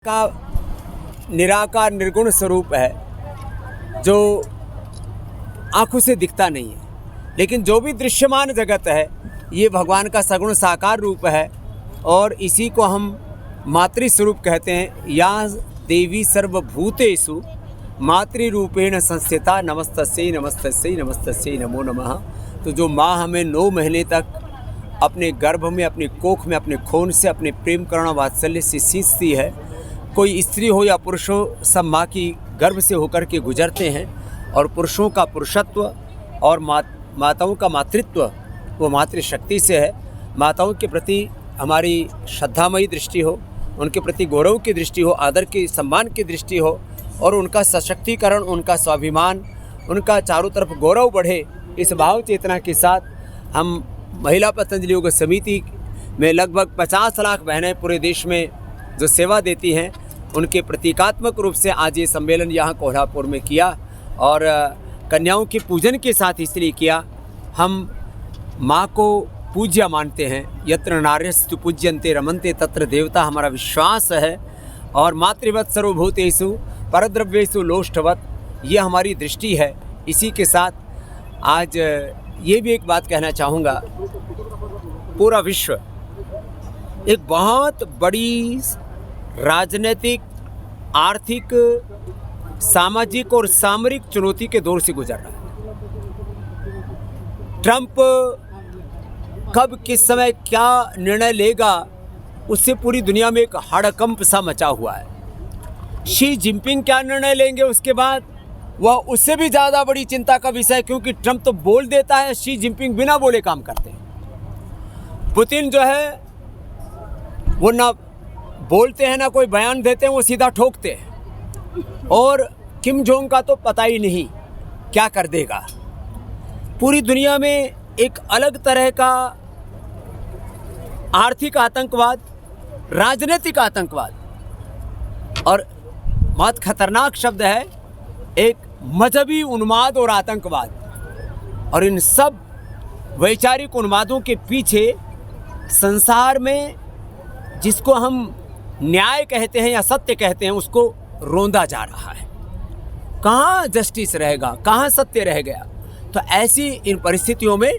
का निराकार निर्गुण स्वरूप है जो आँखों से दिखता नहीं है, लेकिन जो भी दृश्यमान जगत है ये भगवान का सगुण साकार रूप है और इसी को हम मातृस्वरूप कहते हैं। या देवी सर्वभूतेषु मातृरूपेण संस्थिता नमस्तस्यै नमस्तस्यै नमस्तस्यै नमो नमः। तो जो माँ हमें 9 महीने तक अपने गर्भ में, अपने कोख में, अपने खून से, अपने प्रेम करुणा वात्सल्य से सींचती है, कोई स्त्री हो या पुरुष हो, सब माँ की गर्भ से होकर के गुजरते हैं। और पुरुषों का पुरुषत्व और माताओं का मातृत्व वो मातृशक्ति से है। माताओं के प्रति हमारी श्रद्धामयी दृष्टि हो, उनके प्रति गौरव की दृष्टि हो, आदर की सम्मान की दृष्टि हो और उनका सशक्तिकरण, उनका स्वाभिमान, उनका चारों तरफ गौरव बढ़े, इस भाव चेतना के साथ हम महिला पतंजलि योग समिति में लगभग 50 लाख बहनें पूरे देश में जो सेवा देती हैं, उनके प्रतीकात्मक रूप से आज ये सम्मेलन यहाँ कोल्हापुर में किया और कन्याओं के पूजन के साथ इसलिए किया। हम माँ को पूज्य मानते हैं। यत्र नार्यस्तु पूज्यन्ते रमन्ते तत्र देवता, हमारा विश्वास है। और मातृवत् सर्वभूतेषु परद्रव्येषु लोष्टवत्, ये हमारी दृष्टि है। इसी के साथ आज ये भी एक बात कहना चाहूँगा, पूरा विश्व एक बहुत बड़ी राजनीतिक, आर्थिक, सामाजिक और सामरिक चुनौती के दौर से गुजर रहा है। ट्रंप कब किस समय क्या निर्णय लेगा, उससे पूरी दुनिया में एक हड़कंप सा मचा हुआ है। शी जिनपिंग क्या निर्णय लेंगे उसके बाद, वह उससे भी ज़्यादा बड़ी चिंता का विषय, क्योंकि ट्रंप तो बोल देता है, शी जिनपिंग बिना बोले काम करते हैं। पुतिन जो है वो ना बोलते हैं ना कोई बयान देते हैं, वो सीधा ठोकते हैं। और किम जोंग का तो पता ही नहीं क्या कर देगा। पूरी दुनिया में एक अलग तरह का आर्थिक आतंकवाद, राजनीतिक आतंकवाद और बहुत खतरनाक शब्द है एक मजहबी उन्माद और आतंकवाद। और इन सब वैचारिक उन्मादों के पीछे संसार में जिसको हम न्याय कहते हैं या सत्य कहते हैं, उसको रोंदा जा रहा है। कहाँ जस्टिस रहेगा, कहाँ सत्य रह गया। तो ऐसी इन परिस्थितियों में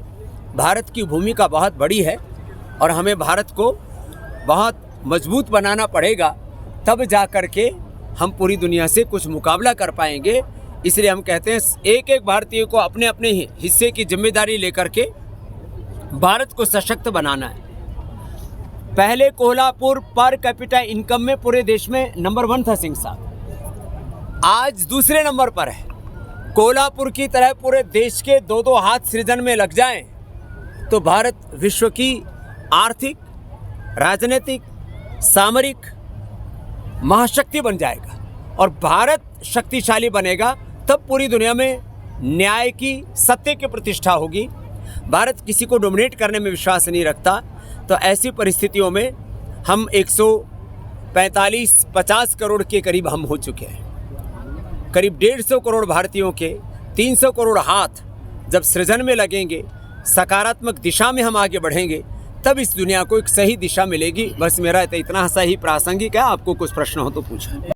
भारत की भूमिका बहुत बड़ी है और हमें भारत को बहुत मजबूत बनाना पड़ेगा, तब जा कर के हम पूरी दुनिया से कुछ मुकाबला कर पाएंगे। इसलिए हम कहते हैं एक एक भारतीय को अपने अपने हिस्से की जिम्मेदारी लेकर के भारत को सशक्त बनाना है। पहले कोल्हापुर पर कैपिटा इनकम में पूरे देश में नंबर 1 था सिंह साहब, आज दूसरे नंबर पर है। कोल्हापुर की तरह पूरे देश के 2-2 हाथ सृजन में लग जाएं तो भारत विश्व की आर्थिक, राजनीतिक, सामरिक महाशक्ति बन जाएगा। और भारत शक्तिशाली बनेगा तब पूरी दुनिया में न्याय की, सत्य की प्रतिष्ठा होगी। भारत किसी को डोमिनेट करने में विश्वास नहीं रखता। तो ऐसी परिस्थितियों में हम 145-50 करोड़ के करीब हम हो चुके हैं। करीब 150 करोड़ भारतीयों के 300 करोड़ हाथ जब सृजन में लगेंगे, सकारात्मक दिशा में हम आगे बढ़ेंगे, तब इस दुनिया को एक सही दिशा मिलेगी। बस मेरा इतना सा ही प्रासंगिक है। आपको कुछ प्रश्न हो तो पूछें।